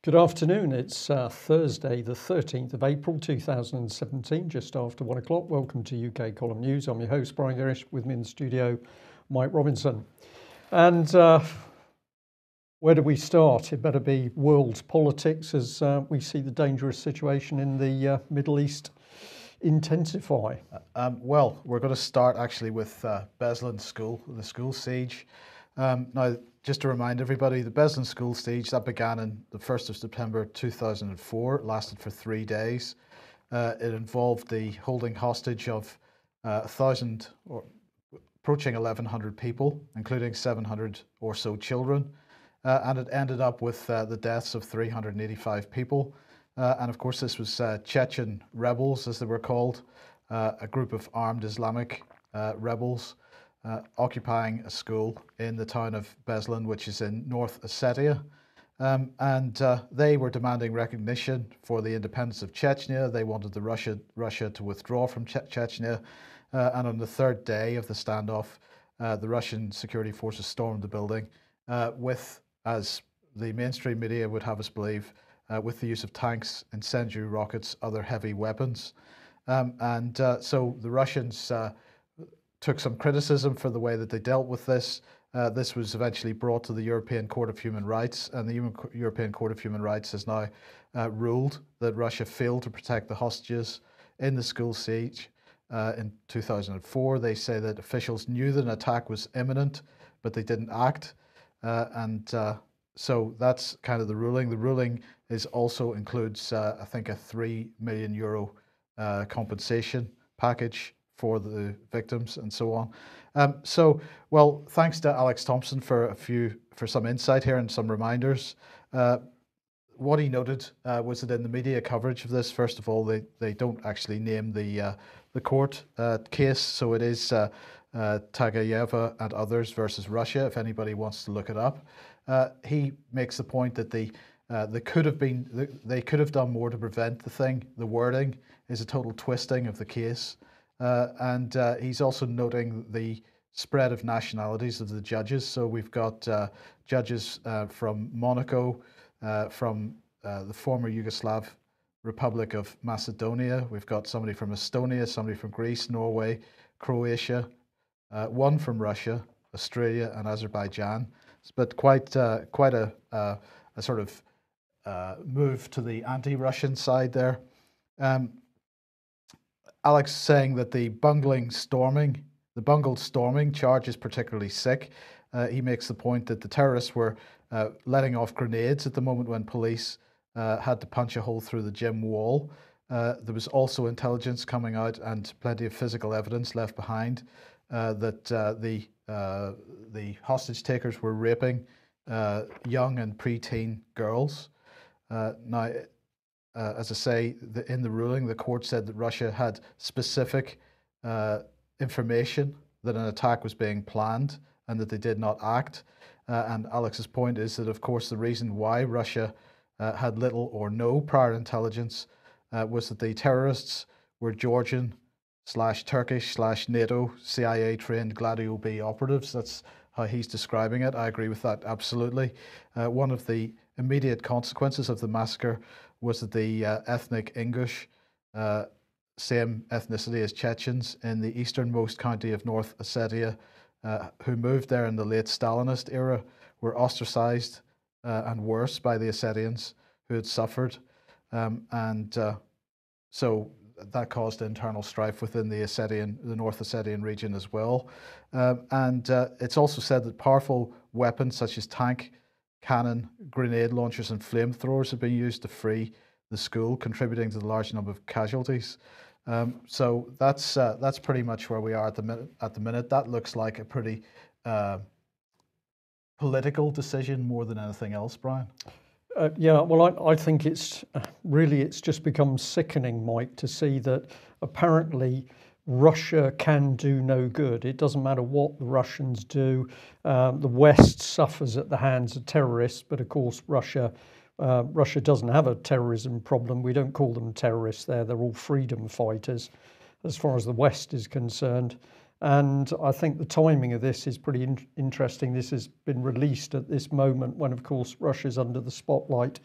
Good afternoon. It's Thursday, the 13th of April 2017, just after 1 o'clock. Welcome to UK Column News. I'm your host, Brian Gerrish. With me in the studio, Mike Robinson. And where do we start? It better be world politics as we see the dangerous situation in the Middle East intensify. Well, we're going to start actually with Beslan School, the school siege. Now, just to remind everybody, the Beslan school siege that began on the 1st of September 2004, lasted for 3 days. It involved the holding hostage of 1,000 or approaching 1,100 people, including 700 or so children, and it ended up with the deaths of 385 people. And of course, this was Chechen rebels, as they were called, a group of armed Islamic rebels. Occupying a school in the town of Beslan, which is in North Ossetia. And they were demanding recognition for the independence of Chechnya. They wanted Russia to withdraw from Chechnya. And on the third day of the standoff, the Russian security forces stormed the building with, as the mainstream media would have us believe, with the use of tanks, incendiary rockets, other heavy weapons. So the Russians took some criticism for the way that they dealt with this. This was eventually brought to the European Court of Human Rights, and the European Court of Human Rights has now ruled that Russia failed to protect the hostages in the school siege in 2004. They say that officials knew that an attack was imminent, but they didn't act. So that's kind of the ruling. The ruling also includes, I think, a €3 million compensation package for the victims and so on. Well, thanks to Alex Thompson for some insight here and some reminders. What he noted was that in the media coverage of this, first of all, they don't actually name the court case, so it is Tagayeva and others versus Russia. If anybody wants to look it up, he makes the point that they could have done more to prevent the thing. The wording is a total twisting of the case. And he's also noting the spread of nationalities of the judges. So we've got judges from Monaco, from the former Yugoslav Republic of Macedonia. We've got somebody from Estonia, somebody from Greece, Norway, Croatia, one from Russia, Australia, and Azerbaijan. But quite a sort of move to the anti-Russian side there. Alex saying that the bungled storming charge is particularly sick. He makes the point that the terrorists were letting off grenades at the moment when police had to punch a hole through the gym wall. There was also intelligence coming out and plenty of physical evidence left behind that the hostage takers were raping young and preteen girls. Now, as I say, in the ruling, the court said that Russia had specific information that an attack was being planned and that they did not act. And Alex's point is that, of course, the reason why Russia had little or no prior intelligence was that the terrorists were Georgian/Turkish/NATO CIA-trained Gladio B operatives. That's how he's describing it. I agree with that absolutely. One of the immediate consequences of the massacre was that the ethnic Ingush, same ethnicity as Chechens in the easternmost county of North Ossetia, who moved there in the late Stalinist era, were ostracized and worse by the Ossetians who had suffered. So that caused internal strife within the North Ossetian region as well. It's also said that powerful weapons such as tank, cannon, grenade launchers and flamethrowers have been used to free the school, contributing to the large number of casualties. So that's pretty much where we are at the minute. That looks like a pretty political decision more than anything else, Brian. Yeah, well, I think it's just become sickening, Mike, to see that apparently Russia can do no good. It doesn't matter what the Russians do. The West suffers at the hands of terrorists, but of course Russia doesn't have a terrorism problem. We don't call them terrorists there. They're all freedom fighters as far as the West is concerned. And I think the timing of this is pretty interesting. This has been released at this moment when, of course, Russia's under the spotlight,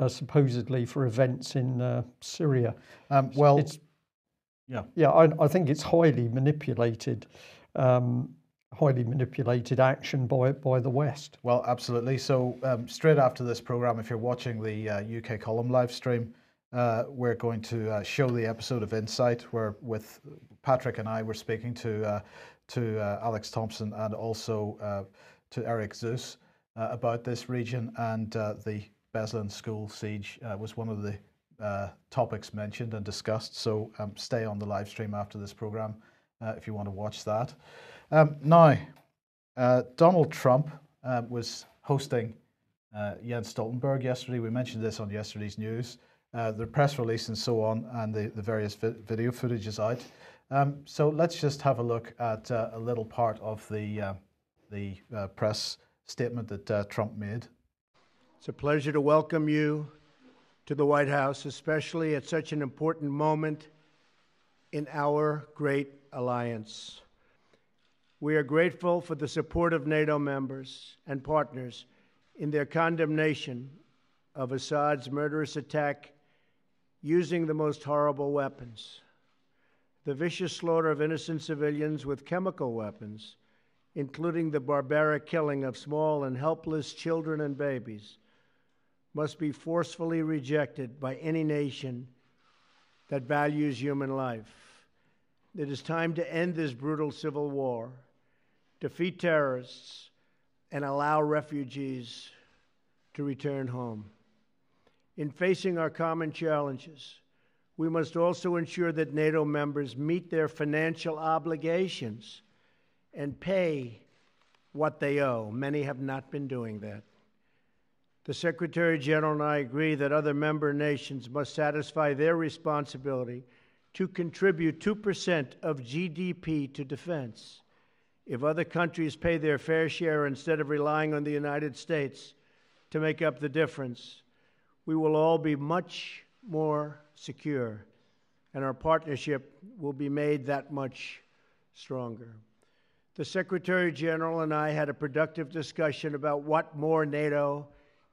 supposedly for events in Syria. Well, I think it's highly manipulated action by the West. Well, absolutely. So straight after this program, if you're watching the UK Column live stream, we're going to show the episode of Insight where with Patrick and I were speaking to Alex Thompson and also to Eric Zeus about this region, and the Beslan school siege was one of the topics mentioned and discussed. So stay on the live stream after this program if you want to watch that. Now, Donald Trump was hosting Jens Stoltenberg yesterday. We mentioned this on yesterday's news. The press release and so on, and the various video footage is out. So let's just have a look at a little part of the press statement that Trump made. It's a pleasure to welcome you to the White House, especially at such an important moment in our great alliance. We are grateful for the support of NATO members and partners in their condemnation of Assad's murderous attack using the most horrible weapons. The vicious slaughter of innocent civilians with chemical weapons, including the barbaric killing of small and helpless children and babies, must be forcefully rejected by any nation that values human life. It is time to end this brutal civil war, defeat terrorists, and allow refugees to return home. In facing our common challenges, we must also ensure that NATO members meet their financial obligations and pay what they owe. Many have not been doing that. The Secretary General and I agree that other member nations must satisfy their responsibility to contribute 2% of GDP to defense. If other countries pay their fair share instead of relying on the United States to make up the difference, we will all be much more secure, and our partnership will be made that much stronger. The Secretary General and I had a productive discussion about what more NATO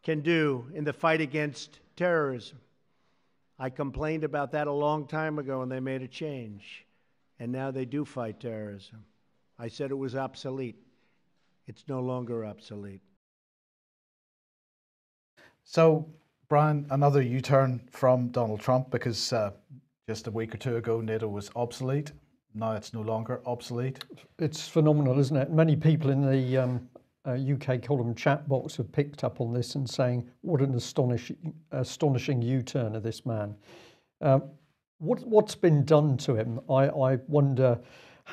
can do in the fight against terrorism. I complained about that a long time ago, and they made a change, and now they do fight terrorism. I said it was obsolete. It's no longer obsolete. So, Brian, another U-turn from Donald Trump, because just a week or two ago, NATO was obsolete. Now it's no longer obsolete. It's phenomenal, isn't it? Many people in the UK column chat box have picked up on this and saying, what an astonishing U-turn of this man. What's been done to him? I wonder,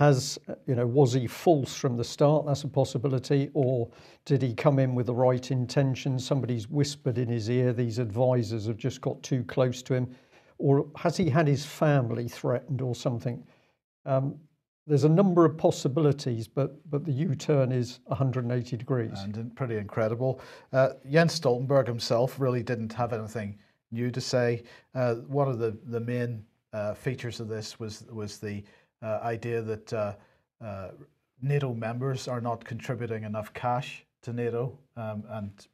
was he false from the start? That's a possibility. Or did he come in with the right intentions? Somebody's whispered in his ear. These advisors have just got too close to him. Or has he had his family threatened or something? There's a number of possibilities, but the U-turn is 180 degrees. And pretty incredible. Jens Stoltenberg himself really didn't have anything new to say. One of the main features of this was the idea that NATO members are not contributing enough cash to NATO, and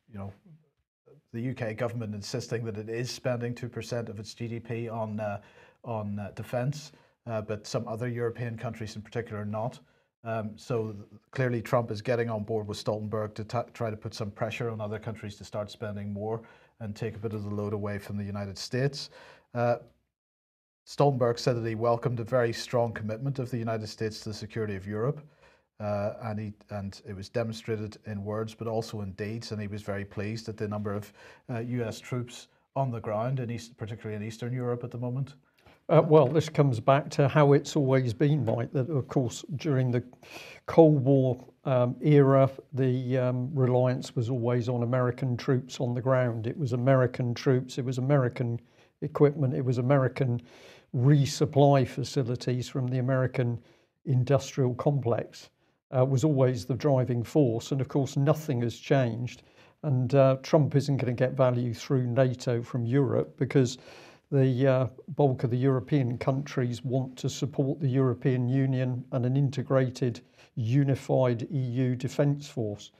the UK government insisting that it is spending 2% of its GDP on defence. But some other European countries in particular are not. So clearly Trump is getting on board with Stoltenberg to try to put some pressure on other countries to start spending more and take a bit of the load away from the United States. Stoltenberg said that he welcomed a very strong commitment of the United States to the security of Europe, and it was demonstrated in words but also in deeds, and he was very pleased at the number of US troops on the ground, particularly in Eastern Europe at the moment. Well, this comes back to how it's always been, Mike, that of course during the Cold War era, the reliance was always on American troops on the ground. It was American troops, it was American equipment, it was American resupply facilities from the American industrial complex was always the driving force. And of course, nothing has changed. And Trump isn't going to get value through NATO from Europe because the bulk of the European countries want to support the European Union and an integrated, unified EU defence force.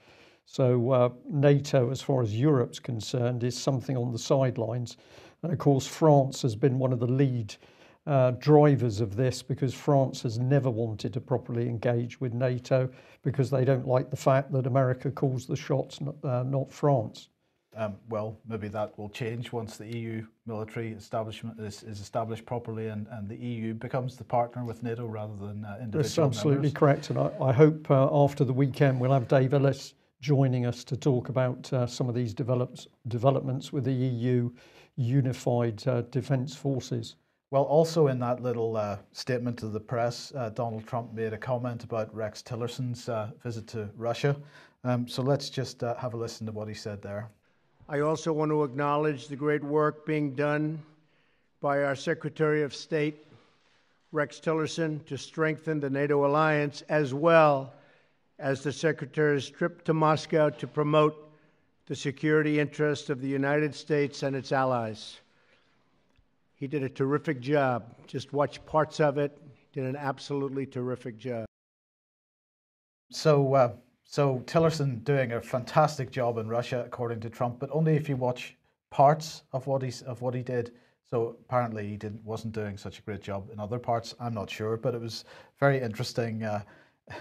So NATO, as far as Europe's concerned, is something on the sidelines. And of course, France has been one of the lead drivers of this, because France has never wanted to properly engage with NATO because they don't like the fact that America calls the shots, not France. Well, maybe that will change once the EU military establishment is established properly and the EU becomes the partner with NATO rather than individual That's absolutely members. correct. And I hope after the weekend we'll have Dave Ellis joining us to talk about some of these developments with the EU unified defence forces. Well, also in that little statement to the press, Donald Trump made a comment about Rex Tillerson's visit to Russia. So let's just have a listen to what he said there. I also want to acknowledge the great work being done by our Secretary of State, Rex Tillerson, to strengthen the NATO alliance, as well as the Secretary's trip to Moscow to promote the security interests of the United States and its allies. He did a terrific job. Just watch parts of it. He did an absolutely terrific job. So Tillerson doing a fantastic job in Russia, according to Trump, but only if you watch parts of what he did. So apparently he wasn't doing such a great job in other parts. I'm not sure, but it was very interesting.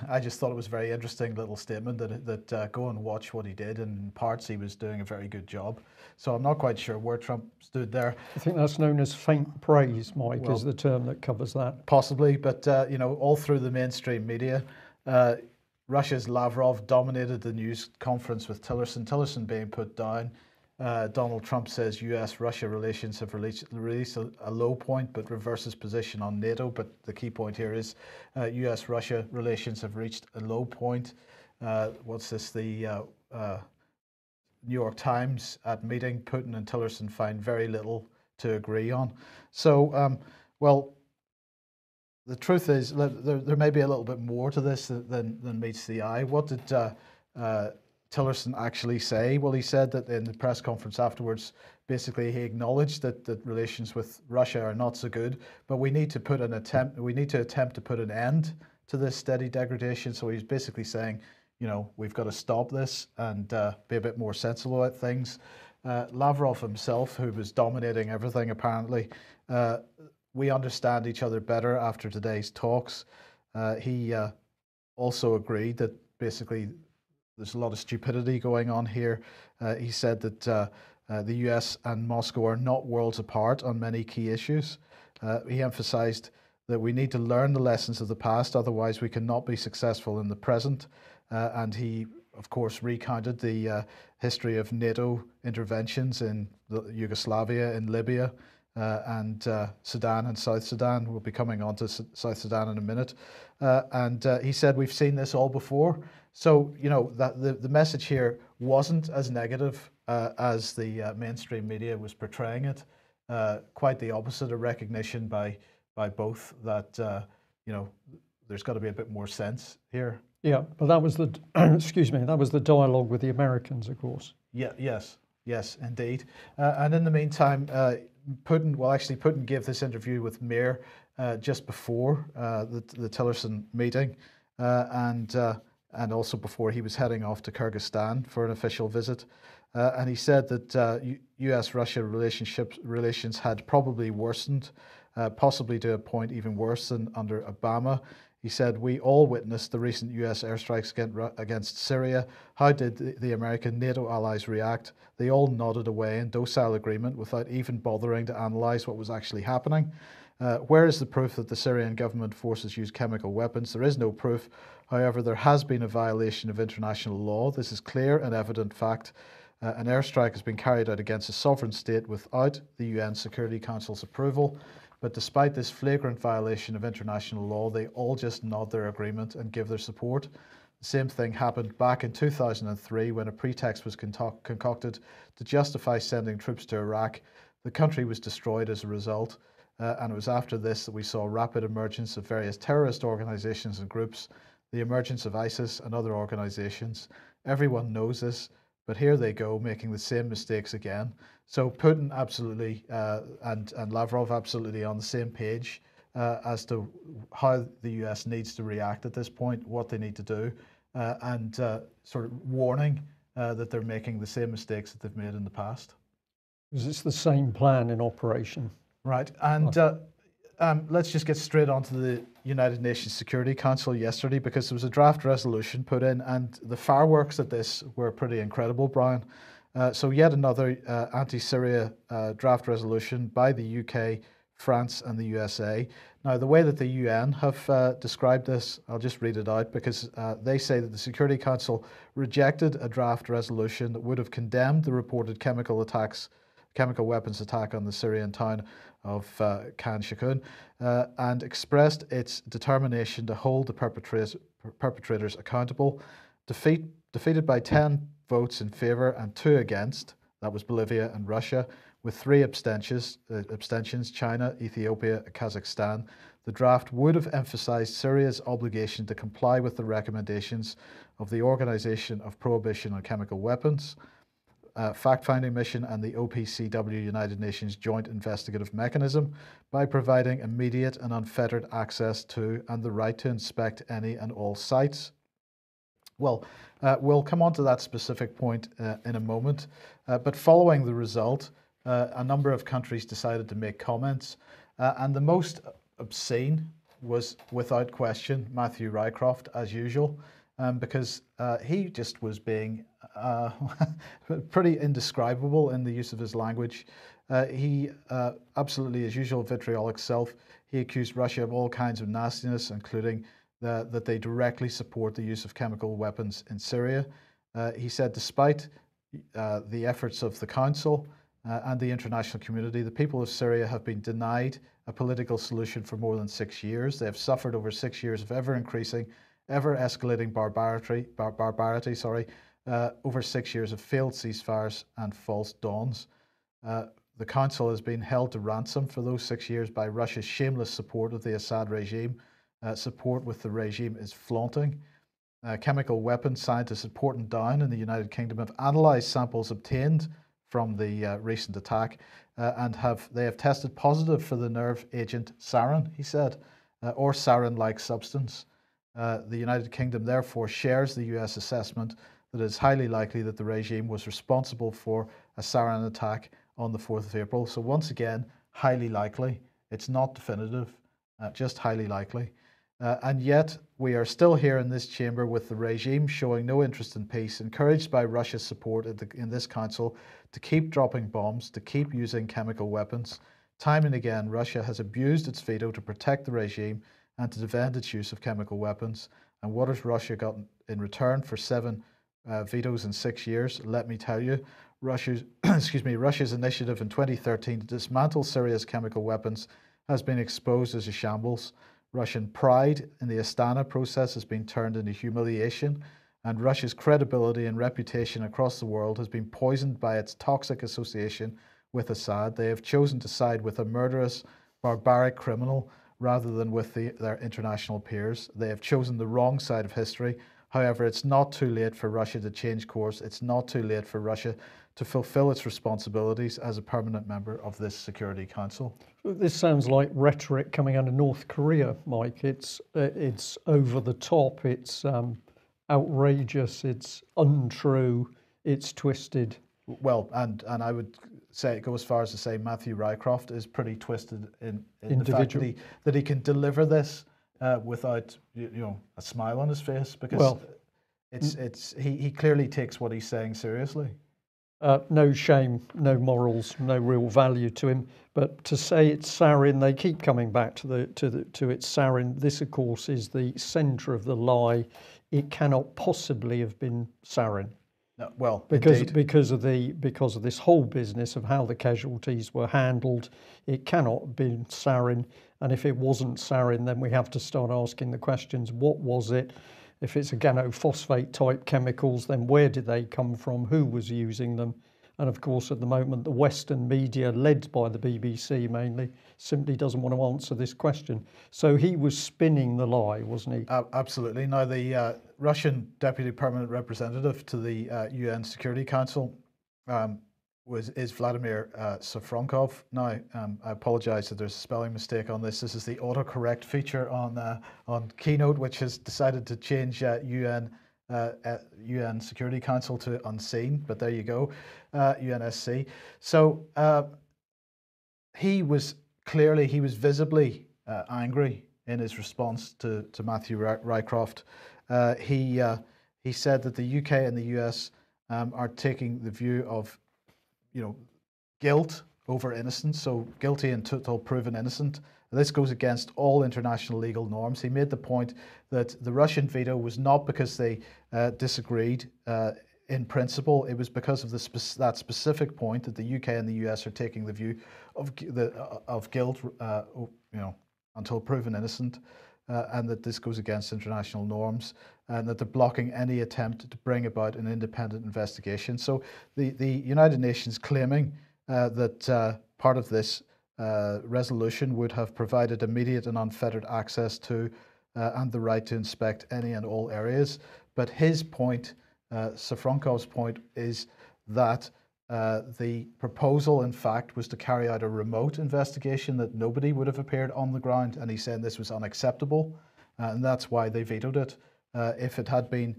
I just thought it was a very interesting little statement that go and watch what he did. In parts, he was doing a very good job. So I'm not quite sure where Trump stood there. I think that's known as faint praise, Mike, is the term that covers that. Possibly, but all through the mainstream media, Russia's Lavrov dominated the news conference with Tillerson. Tillerson being put down. Donald Trump says U.S.-Russia relations have released a low point, but reverses position on NATO. But the key point here is U.S.-Russia relations have reached a low point. What's this? The New York Times at meeting, Putin and Tillerson find very little to agree on. So, well, the truth is there may be a little bit more to this than meets the eye. What did Tillerson actually say? Well, he said that in the press conference afterwards, basically he acknowledged that relations with Russia are not so good, but we need to attempt to put an end to this steady degradation. So he's basically saying, we've got to stop this and be a bit more sensible about things. Lavrov himself, who was dominating everything apparently, we understand each other better after today's talks. He also agreed that basically there's a lot of stupidity going on here. He said that the US and Moscow are not worlds apart on many key issues. He emphasized that we need to learn the lessons of the past, otherwise we cannot be successful in the present. And he, of course, recounted the history of NATO interventions in Yugoslavia, in Libya, and Sudan and South Sudan. We'll be coming on to South Sudan in a minute. And he said, we've seen this all before. So, that the message here wasn't as negative as the mainstream media was portraying it. Quite the opposite, a recognition by both that, there's got to be a bit more sense here. Yeah, but that was the, excuse me, that was the dialogue with the Americans, of course. Yeah, yes, indeed. And in the meantime, Putin gave this interview with Mir just before the Tillerson meeting, and also before he was heading off to Kyrgyzstan for an official visit. And he said that U.S.-Russia relations had probably worsened, possibly to a point even worse than under Obama. He said, we all witnessed the recent U.S. airstrikes against Syria. How did the American NATO allies react? They all nodded away in docile agreement without even bothering to analyse what was actually happening. Where is the proof that the Syrian government forces used chemical weapons? There is no proof. However, there has been a violation of international law. This is clear and evident fact. An airstrike has been carried out against a sovereign state without the UN Security Council's approval. But despite this flagrant violation of international law, they all just nod their agreement and give their support. The same thing happened back in 2003 when a pretext was concocted to justify sending troops to Iraq. The country was destroyed as a result. And it was after this that we saw rapid emergence of various terrorist organizations and groups, the emergence of ISIS and other organizations. Everyone knows this. But here they go, making the same mistakes again. So Putin absolutely and Lavrov absolutely on the same page as to how the US needs to react at this point, what they need to do, and sort of warning that they're making the same mistakes that they've made in the past. Is this the same plan in operation? Right, and let's just get straight onto the United Nations Security Council yesterday, because there was a draft resolution put in, and the fireworks at this were pretty incredible, Brian. So yet another anti-Syria draft resolution by the UK, France and the USA. Now, the way that the UN have described this, I'll just read it out, because they say that the Security Council rejected a draft resolution that would have condemned the reported chemical weapons attack on the Syrian town of Khan Shaykhun, and expressed its determination to hold the perpetrators accountable. Defeated by 10 votes in favour and 2 against, that was Bolivia and Russia, with 3 abstentions, China, Ethiopia, and Kazakhstan. The draft would have emphasised Syria's obligation to comply with the recommendations of the Organisation of Prohibition on Chemical Weapons, fact-finding mission and the OPCW United Nations Joint Investigative Mechanism by providing immediate and unfettered access to and the right to inspect any and all sites. Well, we'll come on to that specific point in a moment, but following the result, a number of countries decided to make comments, and the most obscene was, without question, Matthew Rycroft, as usual, because he just was being pretty indescribable in the use of his language. He absolutely, as usual, vitriolic self. He accused Russia of all kinds of nastiness, including that they directly support the use of chemical weapons in Syria. He said, despite the efforts of the Council and the international community, the people of Syria have been denied a political solution for more than 6 years. They have suffered over 6 years of ever-increasing, ever-escalating barbarity, over 6 years of failed ceasefires and false dawns. The Council has been held to ransom for those 6 years by Russia's shameless support of the Assad regime. Support with the regime is flaunting. Chemical weapons scientists at Porton Down in the United Kingdom have analysed samples obtained from the recent attack and they have tested positive for the nerve agent sarin, he said, or sarin-like substance. The United Kingdom therefore shares the US assessment that it is highly likely that the regime was responsible for a sarin attack on the 4th of April. So once again, highly likely. It's not definitive, just highly likely. And yet we are still here in this chamber with the regime showing no interest in peace, encouraged by Russia's support in this council to keep dropping bombs, to keep using chemical weapons. Time and again, Russia has abused its veto to protect the regime and to defend its use of chemical weapons. And what has Russia got in return for 7 vetoes in 6 years? Let me tell you, Russia's initiative in 2013 to dismantle Syria's chemical weapons has been exposed as a shambles. Russian pride in the Astana process has been turned into humiliation, and Russia's credibility and reputation across the world has been poisoned by its toxic association with Assad. They have chosen to side with a murderous, barbaric criminal rather than with their international peers. They have chosen the wrong side of history. However, it's not too late for Russia to change course. It's not too late for Russia to fulfill its responsibilities as a permanent member of this Security Council. This sounds like rhetoric coming out of North Korea, Mike. It's over the top, it's outrageous, it's untrue, it's twisted. Well, and I would say go as far as to say Matthew Rycroft is pretty twisted in the fact that he can deliver this without a smile on his face, because he clearly takes what he's saying seriously. No shame, no morals, no real value to him. But to say it's sarin, they keep coming back to its sarin. This, of course, is the centre of the lie. It cannot possibly have been sarin. No, well, because of this whole business of how the casualties were handled, it cannot have been sarin. And if it wasn't sarin, then we have to start asking the questions: what was it? If it's organophosphate type chemicals, then where did they come from? Who was using them? And of course, at the moment, the Western media, led by the BBC mainly, simply doesn't want to answer this question. So he was spinning the lie, wasn't he? Absolutely. Now, the Russian Deputy Permanent Representative to the UN Security Council is Vladimir Safronkov. Now, I apologise that there's a spelling mistake on this. This is the autocorrect feature on Keynote, which has decided to change UN Security Council to unseen, but there you go, UNSC. So he was visibly angry in his response to Matthew Rycroft. He said that the UK and the US are taking the view of, guilt over innocence, so guilty until proven innocent. This goes against all international legal norms. He made the point that the Russian veto was not because they disagreed in principle. It was because of that specific point that the UK and the US are taking the view of guilt, until proven innocent, and that this goes against international norms, and that they're blocking any attempt to bring about an independent investigation. So the United Nations claiming that part of this resolution would have provided immediate and unfettered access to and the right to inspect any and all areas. But his point, Safronkov's point, is that the proposal, in fact, was to carry out a remote investigation, that nobody would have appeared on the ground, and he's saying this was unacceptable, and that's why they vetoed it. If it had been,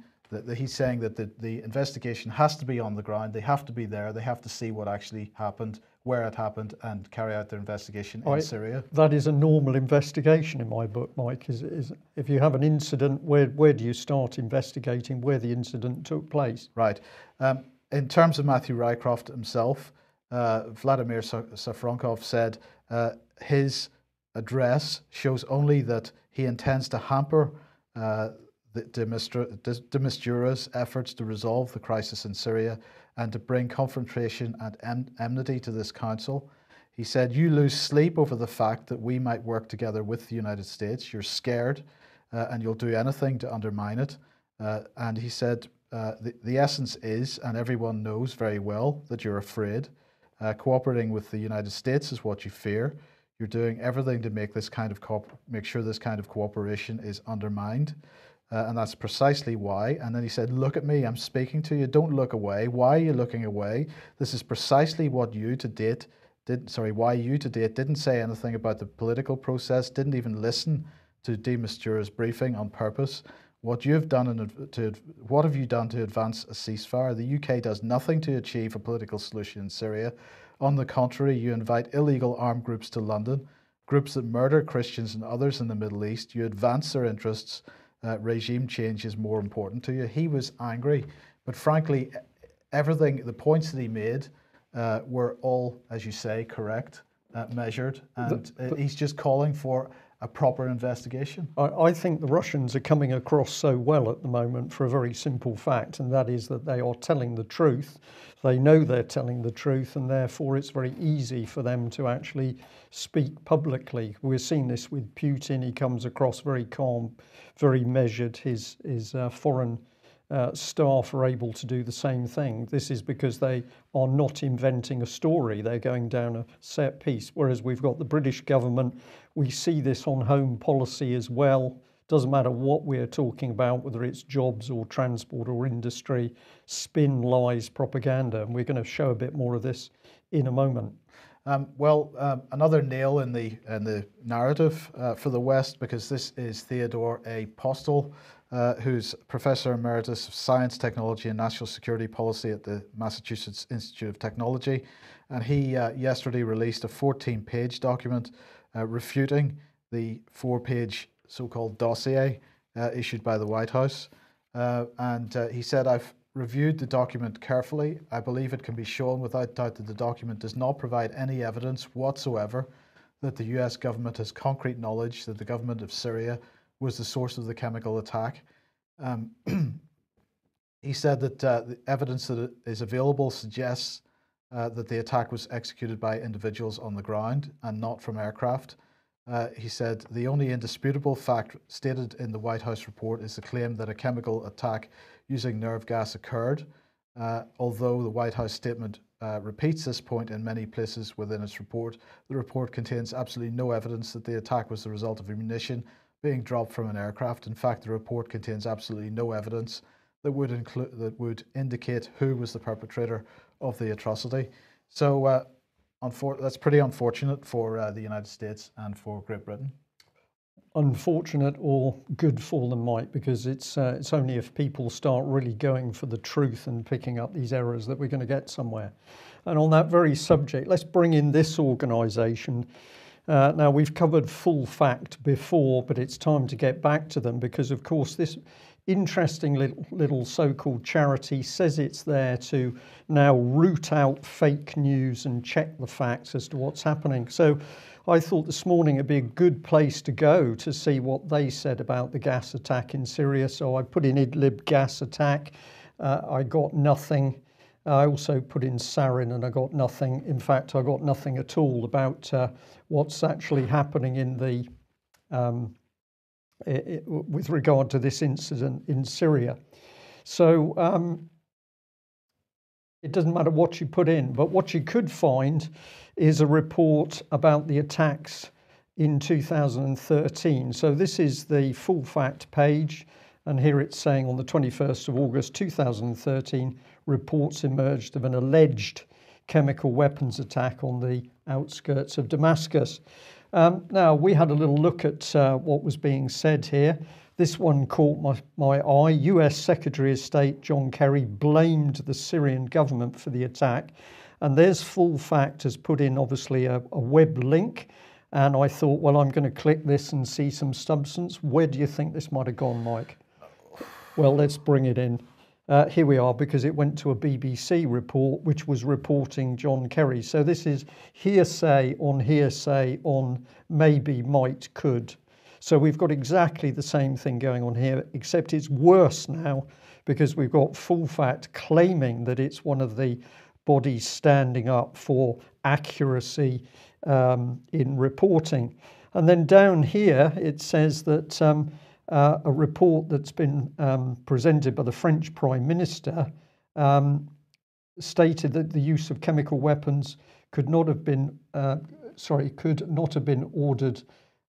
he's saying that the investigation has to be on the ground, they have to be there, they have to see what actually happened, where it happened, and carry out their investigation in Syria. That is a normal investigation in my book, Mike. Is if you have an incident, where do you start investigating where the incident took place? Right. In terms of Matthew Rycroft himself, Vladimir Safronkov said his address shows only that he intends to hamper de Mistura's efforts to resolve the crisis in Syria and to bring confrontation and enmity to this council. He said, "You lose sleep over the fact that we might work together with the United States. You're scared and you'll do anything to undermine it." And he said, the essence is, and everyone knows very well, that you're afraid. Cooperating with the United States is what you fear. You're doing everything to make make sure this kind of cooperation is undermined. And that's precisely why. And then he said, "Look at me, I'm speaking to you. Don't look away. Why are you looking away? This is precisely what why you to date didn't say anything about the political process, didn't even listen to de Mistura's briefing on purpose. What have you done to advance a ceasefire? The UK does nothing to achieve a political solution in Syria. On the contrary, you invite illegal armed groups to London, groups that murder Christians and others in the Middle East. You advance their interests. Regime change is more important to you." He was angry, but frankly, the points that he made were all, as you say, correct, measured, and he's just calling for a proper investigation. I think the Russians are coming across so well at the moment for a very simple fact, and that is that they are telling the truth. They know they're telling the truth, and therefore it's very easy for them to actually speak publicly. We're seeing this with Putin. He comes across very calm, very measured. His foreign staff are able to do the same thing. This is because they are not inventing a story. They're going down a set piece. Whereas we've got the British government, we see this on home policy as well. Doesn't matter what we're talking about, whether it's jobs or transport or industry, spin, lies, propaganda. And we're going to show a bit more of this in a moment. Another nail in the narrative for the West, because this is Theodore A. Postel, who's Professor Emeritus of Science, Technology and National Security Policy at the Massachusetts Institute of Technology. And he yesterday released a 14-page document refuting the 4-page so-called dossier issued by the White House. He said, "I've reviewed the document carefully. I believe it can be shown without doubt that the document does not provide any evidence whatsoever that the US government has concrete knowledge that the government of Syria was the source of the chemical attack." He said that the evidence that is available suggests that the attack was executed by individuals on the ground and not from aircraft. He said the only indisputable fact stated in the White House report is the claim that a chemical attack using nerve gas occurred, although the White House statement repeats this point in many places within its report. The report contains absolutely no evidence that the attack was the result of ammunition being dropped from an aircraft. In fact, the report contains absolutely no evidence that would indicate who was the perpetrator of the atrocity. So that's pretty unfortunate for the United States and for Great Britain. Unfortunate or good for them, Mike, because it's only if people start really going for the truth and picking up these errors that we're going to get somewhere. And on that very subject, let's bring in this organisation. Now, we've covered Full Fact before, but it's time to get back to them because, of course, this interesting little so-called charity says it's there to now root out fake news and check the facts as to what's happening. So I thought this morning it'd be a good place to go to see what they said about the gas attack in Syria. So I put in Idlib gas attack. I got nothing. I also put in sarin and I got nothing. In fact, I got nothing at all about what's actually happening in the with regard to this incident in Syria. So it doesn't matter what you put in, but what you could find is a report about the attacks in 2013. So this is the Full Fact page, and here it's saying on the 21st of August 2013, reports emerged of an alleged chemical weapons attack on the outskirts of Damascus. Now, we had a little look at what was being said here. This one caught my eye. US Secretary of State John Kerry blamed the Syrian government for the attack. And there's Full Fact has put in, obviously, a web link. And I thought, well, I'm going to click this and see some substance. Where do you think this might have gone, Mike? Well, let's bring it in. Here we are, because it went to a BBC report, which was reporting John Kerry. So this is hearsay on maybe, might, could. So we've got exactly the same thing going on here, except it's worse now, because we've got Full Fact claiming that it's one of the bodies standing up for accuracy in reporting. And then down here, it says that a report that's been presented by the French Prime Minister stated that the use of chemical weapons could not have been ordered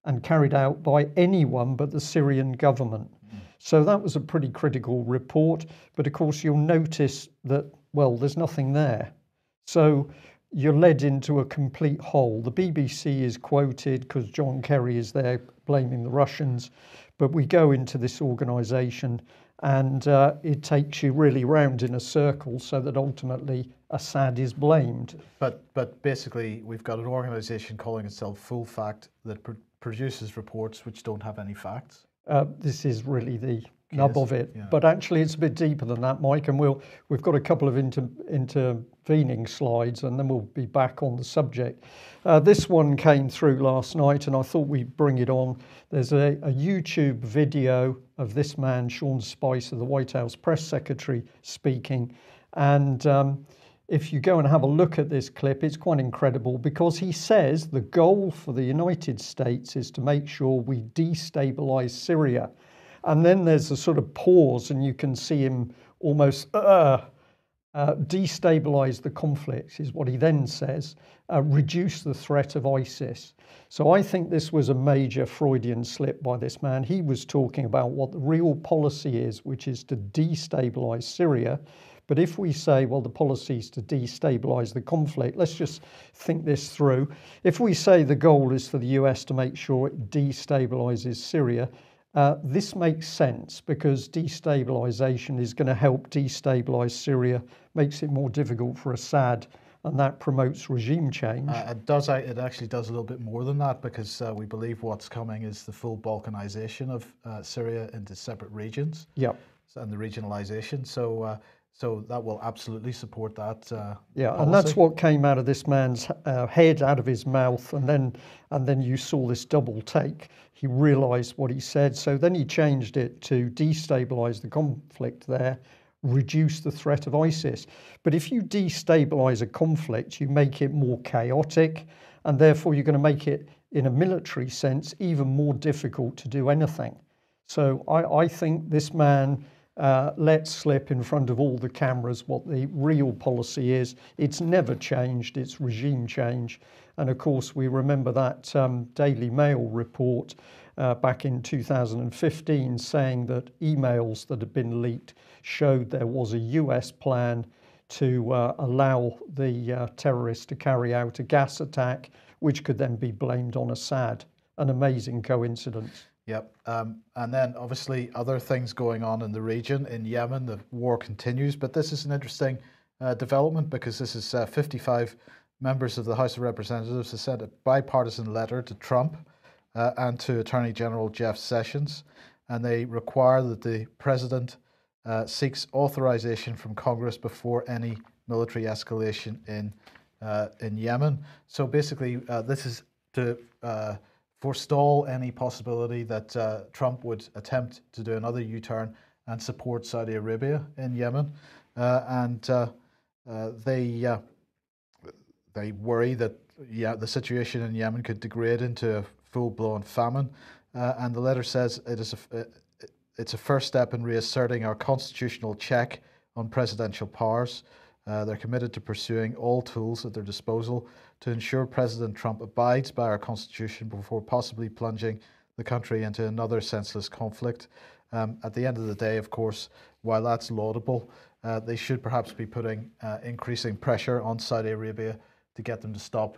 and carried out by anyone but the Syrian government. So that was a pretty critical report. But of course, you'll notice that, well, there's nothing there. So you're led into a complete hole. The BBC is quoted because John Kerry is there blaming the Russians. But we go into this organisation and it takes you really round in a circle so that ultimately Assad is blamed. But basically, we've got an organisation calling itself Full Fact that produces reports which don't have any facts. This is really the nub of it. Yeah. But actually, it's a bit deeper than that, Mike, and we've got a couple of intervening slides, and then we'll be back on the subject. This one came through last night, and I thought we'd bring it on. There's a YouTube video of this man, Sean Spicer, the White House press secretary, speaking. And if you go and have a look at this clip, it's quite incredible, because he says the goal for the United States is to make sure we destabilize Syria. And then there's a sort of pause, and you can see him almost destabilize the conflict, is what he then says, reduce the threat of ISIS. So I think this was a major Freudian slip by this man. He was talking about what the real policy is, which is to destabilize Syria. But if we say, well, the policy is to destabilize the conflict, let's just think this through. If we say the goal is for the US to make sure it destabilizes Syria, this makes sense, because destabilization is going to help destabilize Syria, makes it more difficult for Assad, and that promotes regime change. It actually does a little bit more than that, because we believe what's coming is the full balkanization of Syria into separate regions. Yep. And the regionalization. So that will absolutely support that. Policy. And that's what came out of this man's head, out of his mouth, and then you saw this double take. He realised what he said, so then he changed it to destabilise the conflict there, reduce the threat of ISIS. But if you destabilise a conflict, you make it more chaotic, and therefore you're going to make it, in a military sense, even more difficult to do anything. So I think this man let slip in front of all the cameras what the real policy is. It's never changed, it's regime change. And of course, we remember that Daily Mail report back in 2015 saying that emails that had been leaked showed there was a US plan to allow the terrorists to carry out a gas attack, which could then be blamed on Assad. An amazing coincidence. Yep. And then obviously other things going on in the region. In Yemen, the war continues, but this is an interesting development because this is 55 members of the House of Representatives have sent a bipartisan letter to Trump and to Attorney General Jeff Sessions, and they require that the president seeks authorization from Congress before any military escalation in Yemen. So basically, this is to forestall any possibility that Trump would attempt to do another U-turn and support Saudi Arabia in Yemen, and they worry that the situation in Yemen could degrade into a full-blown famine. And the letter says it's a first step in reasserting our constitutional check on presidential powers. They're committed to pursuing all tools at their disposal to ensure President Trump abides by our Constitution before possibly plunging the country into another senseless conflict. At the end of the day, of course, while that's laudable, they should perhaps be putting increasing pressure on Saudi Arabia to get them to stop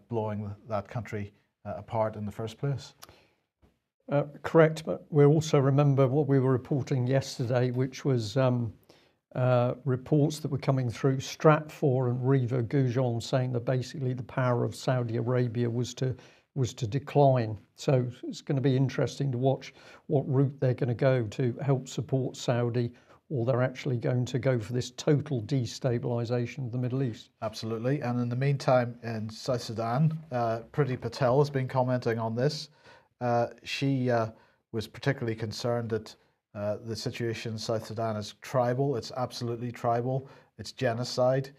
blowing that country apart in the first place. Correct, but we also remember what we were reporting yesterday, which was reports that were coming through Stratfor and Riva Goujon saying that basically the power of Saudi Arabia was to decline. So it's going to be interesting to watch what route they're going to go to help support Saudi, or they're actually going to go for this total destabilization of the Middle East. Absolutely. And in the meantime, in South Sudan, Priti Patel has been commenting on this. She was particularly concerned that the situation in South Sudan is tribal. It's absolutely tribal. It's genocide.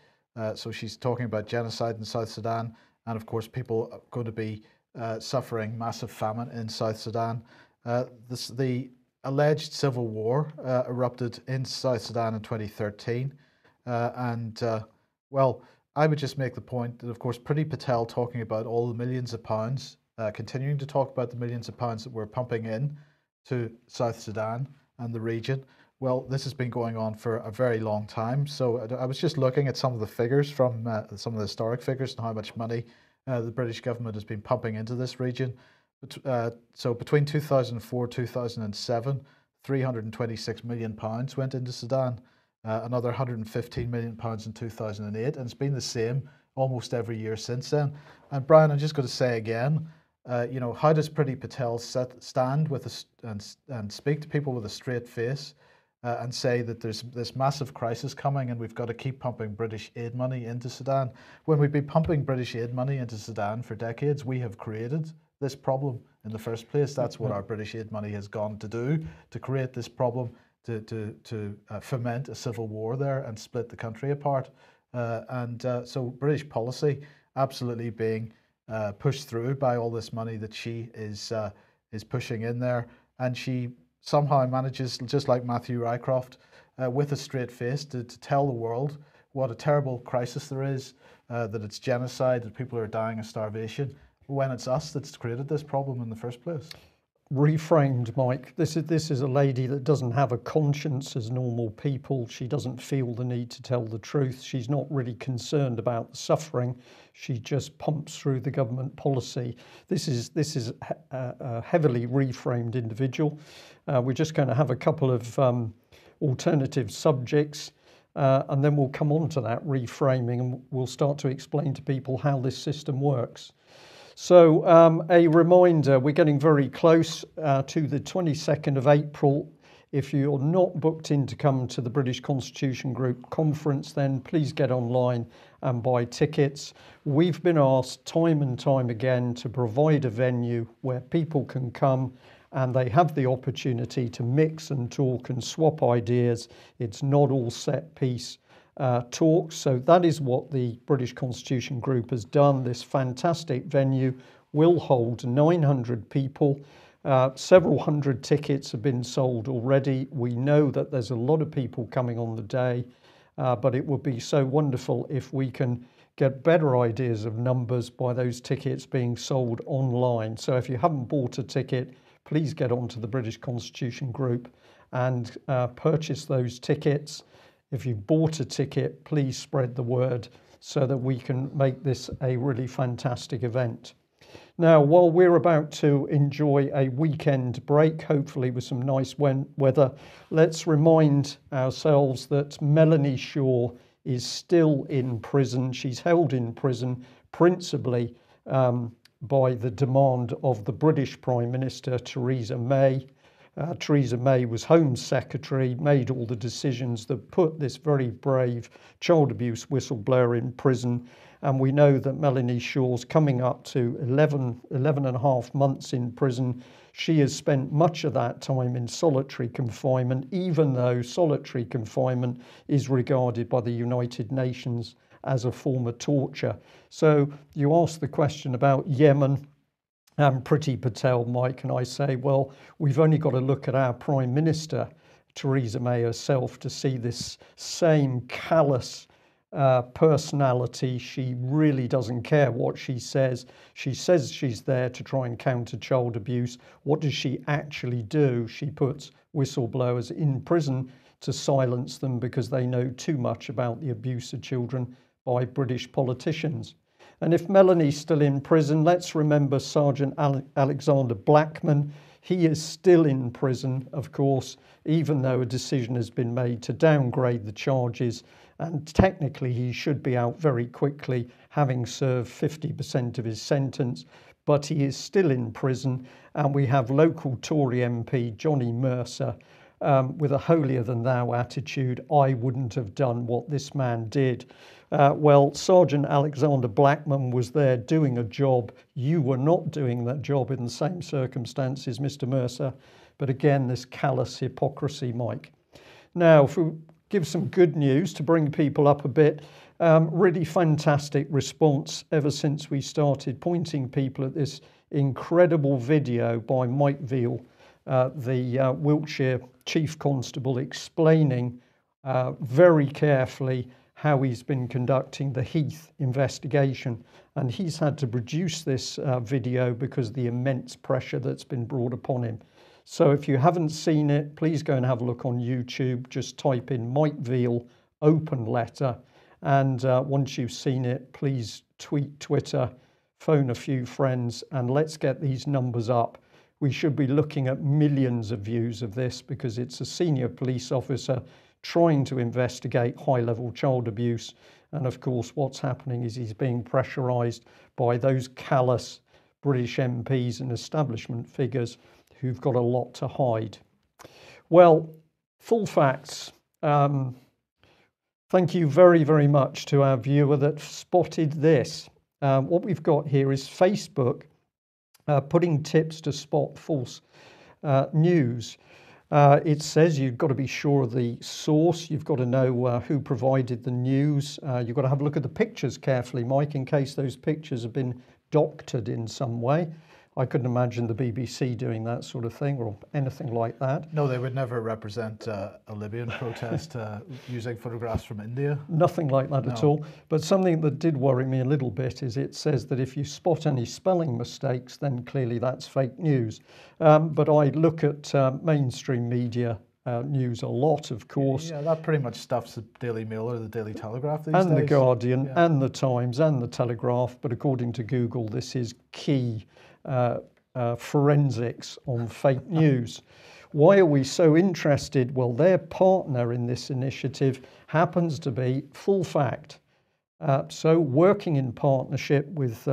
So she's talking about genocide in South Sudan. And of course, people are going to be suffering massive famine in South Sudan. The alleged civil war erupted in South Sudan in 2013. Well, I would just make the point that, of course, Priti Patel talking about all the millions of pounds, continuing to talk about the millions of pounds that we're pumping in to South Sudan and the region. Well, this has been going on for a very long time. So I was just looking at some of the figures from some of the historic figures and how much money the British government has been pumping into this region. So between 2004 2007, £326 million went into Sudan, another £115 million in 2008, and it's been the same almost every year since then. And Brian, I'm just going to say again, how does Priti Patel stand with and speak to people with a straight face and say that there's this massive crisis coming and we've got to keep pumping British aid money into Sudan? When we've been pumping British aid money into Sudan for decades, we have created this problem in the first place. That's what our British aid money has gone to do, to create this problem, to foment a civil war there and split the country apart. So British policy absolutely being pushed through by all this money that she is pushing in there, and she somehow manages, just like Matthew Rycroft, with a straight face to tell the world what a terrible crisis there is, that it's genocide, that people are dying of starvation, when it's us that's created this problem in the first place. Reframed, Mike. This is a lady that doesn't have a conscience as normal people. She doesn't feel the need to tell the truth. She's not really concerned about the suffering. She just pumps through the government policy. This is a heavily reframed individual. We're just going to have a couple of alternative subjects, and then we'll come on to that reframing, and we'll start to explain to people how this system works. So a reminder, we're getting very close to the 22nd of April. If you're not booked in to come to the British Constitution Group conference, then please get online and buy tickets. We've been asked time and time again to provide a venue where people can come and they have the opportunity to mix and talk and swap ideas. It's not all set piece talks. So that is what the British Constitution Group has done. This fantastic venue will hold 900 people. Several hundred tickets have been sold already. We know that there's a lot of people coming on the day, but it would be so wonderful if we can get better ideas of numbers by those tickets being sold online. So if you haven't bought a ticket, please get onto the British Constitution group and purchase those tickets. If you've bought a ticket, please spread the word so that we can make this a really fantastic event. Now, while we're about to enjoy a weekend break, hopefully with some nice weather, let's remind ourselves that Melanie Shaw is still in prison. She's held in prison principally by the demand of the British Prime Minister, Theresa May. Theresa May was Home Secretary, made all the decisions that put this very brave child abuse whistleblower in prison. And we know that Melanie Shaw's coming up to 11 and a half months in prison. She has spent much of that time in solitary confinement, even though solitary confinement is regarded by the United Nations as a form of torture. So you ask the question about Yemen and Priti Patel, Mike, and I say, well, we've only got to look at our Prime Minister, Theresa May herself, to see this same callous personality. She really doesn't care what she says. She says she's there to try and counter child abuse. What does she actually do? She puts whistleblowers in prison to silence them because they know too much about the abuse of children by British politicians. And if Melanie's still in prison, let's remember Sergeant Alexander Blackman. He is still in prison, of course, even though a decision has been made to downgrade the charges. And technically, he should be out very quickly, having served 50% of his sentence. But he is still in prison. And we have local Tory MP Johnny Mercer with a holier-than-thou attitude. I wouldn't have done what this man did. Well, Sergeant Alexander Blackman was there doing a job. You were not doing that job in the same circumstances, Mr. Mercer. But again, this callous hypocrisy, Mike. Now, if we give some good news to bring people up a bit, really fantastic response ever since we started pointing people at this incredible video by Mike Veal, the Wiltshire Chief Constable, explaining very carefully how he's been conducting the Heath investigation. And he's had to produce this video because of the immense pressure that's been brought upon him. So if you haven't seen it, please go and have a look on YouTube. Just type in Mike Veal open letter. And once you've seen it, please tweet, Twitter, phone a few friends, and let's get these numbers up. We should be looking at millions of views of this because it's a senior police officer trying to investigate high-level child abuse. And of course, what's happening is he's being pressurised by those callous British MPs and establishment figures who've got a lot to hide. Well, full facts. Thank you very, very much to our viewer that spotted this. What we've got here is Facebook putting tips to spot false news. It says you've got to be sure of the source. You've got to know who provided the news. You've got to have a look at the pictures carefully, Mike, in case those pictures have been doctored in some way. I couldn't imagine the BBC doing that sort of thing or anything like that. No, they would never represent a Libyan protest using photographs from India. Nothing like that at all. But something that did worry me a little bit is it says that if you spot any spelling mistakes, then clearly that's fake news. But I look at mainstream media news a lot, of course. Yeah, that pretty much stuffs the Daily Mail or the Daily Telegraph these days. And the Guardian and the Times and the Telegraph. But according to Google, this is key forensics on fake news. Why are we so interested? Well, their partner in this initiative happens to be Full Fact. So working in partnership with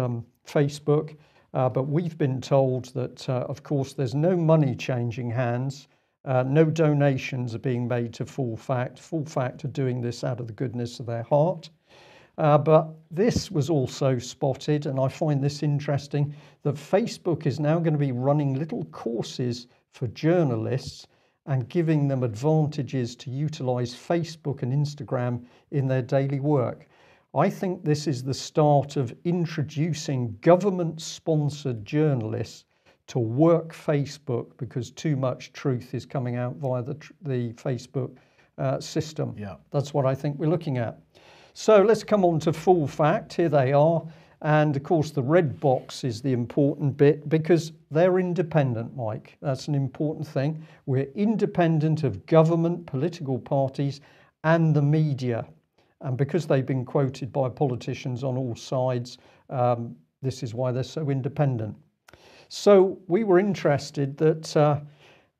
Facebook, but we've been told that, of course, there's no money changing hands. No donations are being made to Full Fact. Full Fact are doing this out of the goodness of their heart. But this was also spotted, and I find this interesting, that Facebook is now going to be running little courses for journalists and giving them advantages to utilize Facebook and Instagram in their daily work. I think this is the start of introducing government-sponsored journalists to work Facebook because too much truth is coming out via the Facebook system. Yeah. That's what I think we're looking at. So let's come on to full fact. Here they are. And of course, the red box is the important bit because they're independent, Mike. That's an important thing. We're independent of government, political parties, and the media. And because they've been quoted by politicians on all sides, this is why they're so independent. So we were interested that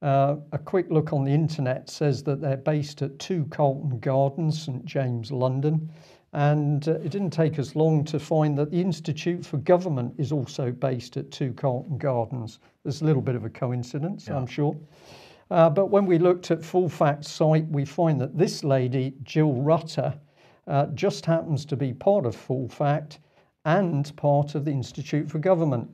a quick look on the internet says that they're based at 2 Carlton Gardens, St James, London. And it didn't take us long to find that the Institute for Government is also based at 2 Carlton Gardens. There's a little bit of a coincidence, I'm sure. But when we looked at Full Fact's site, we find that this lady, Jill Rutter, just happens to be part of Full Fact and part of the Institute for Government.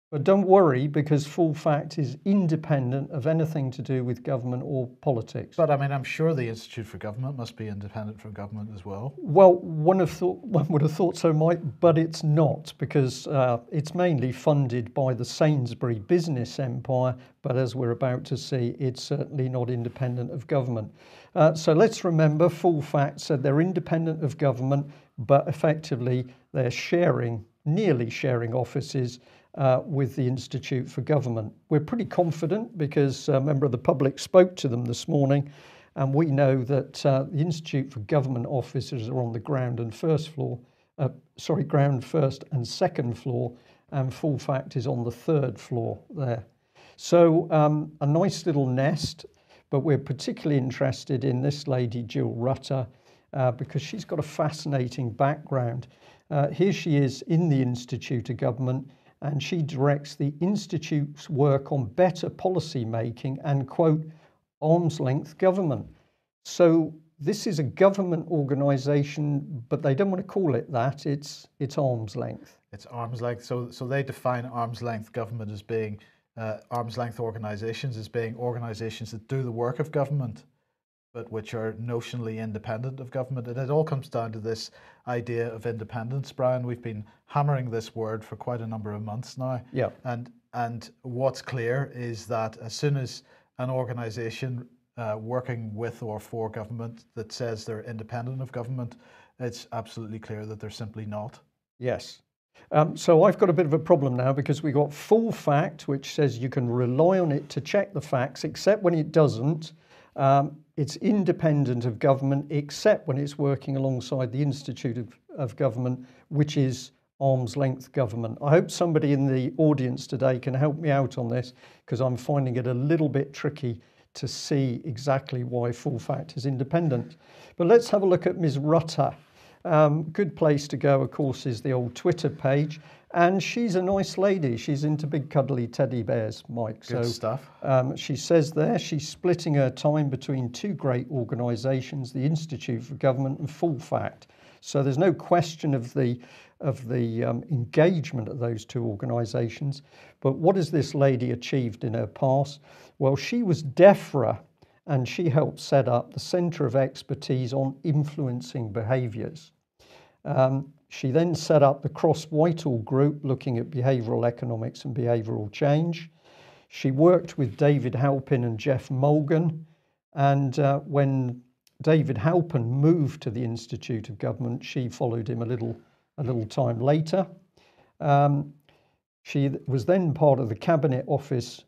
But don't worry, because Full Fact is independent of anything to do with government or politics. But I mean, I'm sure the Institute for Government must be independent from government as well. Well, one would have thought so, Mike, but it's not, because it's mainly funded by the Sainsbury business empire. But as we're about to see, it's certainly not independent of government. So let's remember, Full Fact said they're independent of government, but effectively they're nearly sharing offices with the Institute for Government. We're pretty confident because a member of the public spoke to them this morning, and we know that the Institute for Government offices are on the ground and first and second floor, and Full Fact is on the 3rd floor there. So a nice little nest, but we're particularly interested in this lady, Jill Rutter, because she's got a fascinating background. Here she is in the Institute of Government, and she directs the Institute's work on better policy making and, quote, arm's length government. So this is a government organisation, but they don't want to call it that. It's arm's length. It's arm's length. So they define arm's length government as being arm's length organisations as being organisations that do the work of government, but which are notionally independent of government. And it all comes down to this idea of independence, Brian. We've been hammering this word for quite a number of months now. Yeah. And what's clear is that as soon as an organisation working with or for government that says they're independent of government, it's absolutely clear that they're simply not. Yes. So I've got a bit of a problem now because we got Full Fact, which says you can rely on it to check the facts, except when it doesn't. It's independent of government, except when it's working alongside the Institute of Government, which is arm's length government. I hope somebody in the audience today can help me out on this, because I'm finding it a little bit tricky to see exactly why Full Fact is independent. But let's have a look at Ms. Rutter. Good place to go, of course, is the old Twitter page. And she's a nice lady. She's into big cuddly teddy bears, Mike. Good stuff. She says there she's splitting her time between 2 great organisations, the Institute for Government and Full Fact. So there's no question of the engagement of those 2 organisations. But what has this lady achieved in her past? Well, she was DEFRA, and she helped set up the Centre of Expertise on Influencing Behaviours. She then set up the Cross-Whitehall Group, looking at behavioural economics and behavioural change. She worked with David Halpin and Jeff Mulgan, and when David Halpin moved to the Institute of Government, she followed him a little time later. She was then part of the Cabinet Office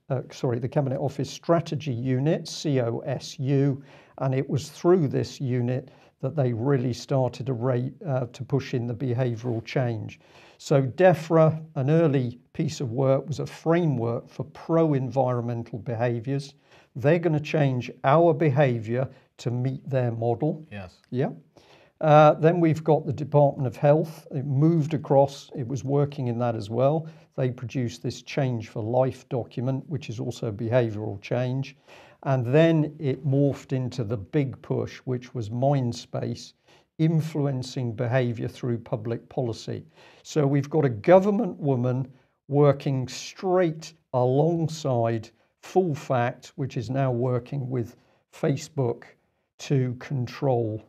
Strategy Unit, COSU, and it was through this unit that they really started to push in the behavioural change. So DEFRA, an early piece of work, was a framework for pro-environmental behaviours. They're going to change our behaviour to meet their model. Yes. Yeah. Then we've got the Department of Health. It moved across. It was working in that as well. They produced this Change for Life document, which is also behavioural change. And then it morphed into the big push, which was Mindspace, influencing behaviour through public policy. So we've got a government woman working straight alongside Full Fact, which is now working with Facebook to control.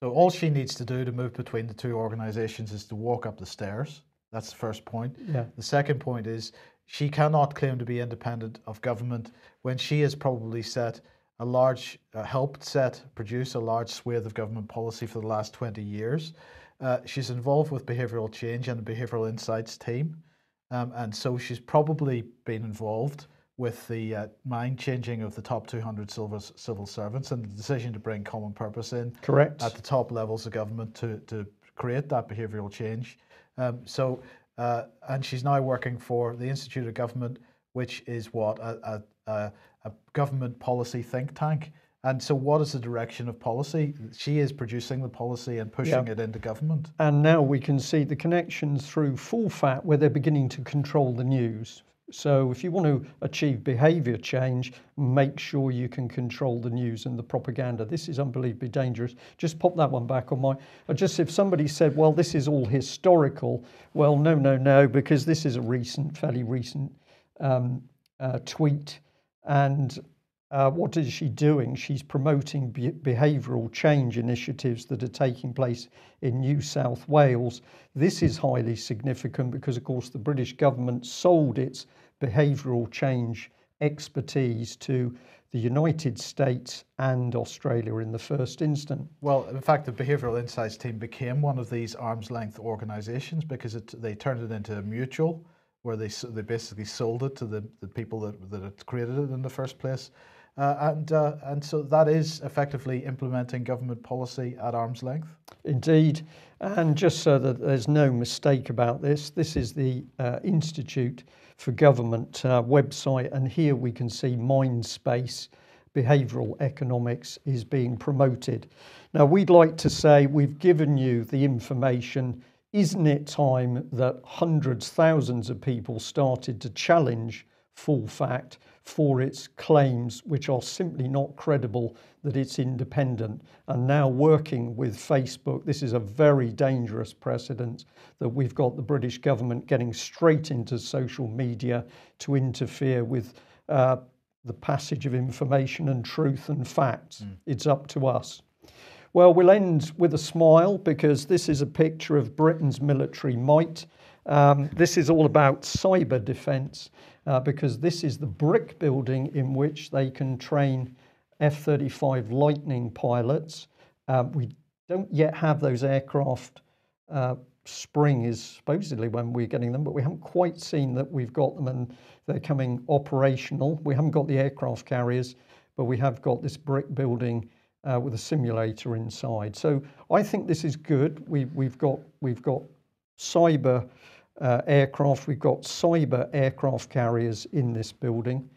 So all she needs to do to move between the 2 organisations is to walk up the stairs. That's the first point. Yeah. The second point is she cannot claim to be independent of government when she has probably produce a large swathe of government policy for the last 20 years. She's involved with behavioural change and the Behavioural Insights team. And so she's probably been involved with the mind changing of the top 200 civil servants and the decision to bring common purpose in. Correct. At the top levels of government to create that behavioural change. And she's now working for the Institute of Government, which is what? A government policy think tank. And so what is the direction of policy? She is producing the policy and pushing it into government. And now we can see the connections through Full Fat, where they're beginning to control the news. So if you want to achieve behaviour change, make sure you can control the news and the propaganda. This is unbelievably dangerous. Just pop that one back on my... if somebody said, well, this is all historical. Well, no, because this is a fairly recent tweet. And what is she doing? She's promoting behavioural change initiatives that are taking place in New South Wales. This is highly significant because, of course, the British government sold its behavioural change expertise to the United States and Australia in the first instance. Well, in fact, the Behavioural Insights team became one of these arm's length organisations because they turned it into a mutual, where they basically sold it to the people that had created it in the first place. And so that is effectively implementing government policy at arm's length. Indeed. And just so that there's no mistake about this is the Institute for Government website. And here we can see Mindspace behavioural economics is being promoted. Now, we'd like to say we've given you the information. Isn't it time that hundreds, thousands of people started to challenge Full Fact for its claims, which are simply not credible, that it's independent, and now working with Facebook? This is a very dangerous precedent that we've got the British government getting straight into social media to interfere with the passage of information and truth and facts. It's up to us. Well, we'll end with a smile because this is a picture of Britain's military might. This is all about cyber defence because this is the brick building in which they can train F-35 Lightning pilots. We don't yet have those aircraft. Spring is supposedly when we're getting them, but we haven't quite seen that we've got them and they're coming operational. We haven't got the aircraft carriers, but we have got this brick building with a simulator inside. So I think this is good. We've got cyber aircraft. We've got cyber aircraft carriers in this building.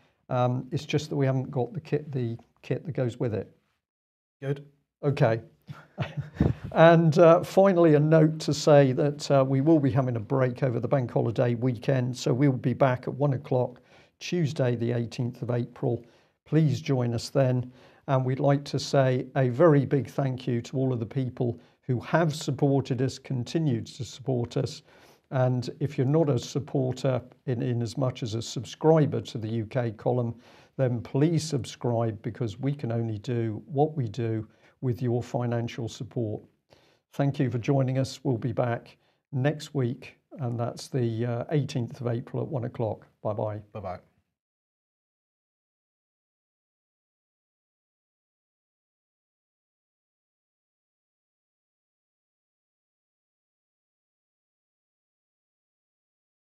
It's just that we haven't got the kit that goes with it. Good. Okay. And finally, a note to say that we will be having a break over the bank holiday weekend. So we'll be back at 1 o'clock, Tuesday, the 18th of April. Please join us then. And we'd like to say a very big thank you to all of the people who have supported us, continued to support us. And if you're not a supporter in as much as a subscriber to the UK column, then please subscribe, because we can only do what we do with your financial support. Thank you for joining us. We'll be back next week, and that's the 18th of April at 1 o'clock. Bye-bye. Bye-bye.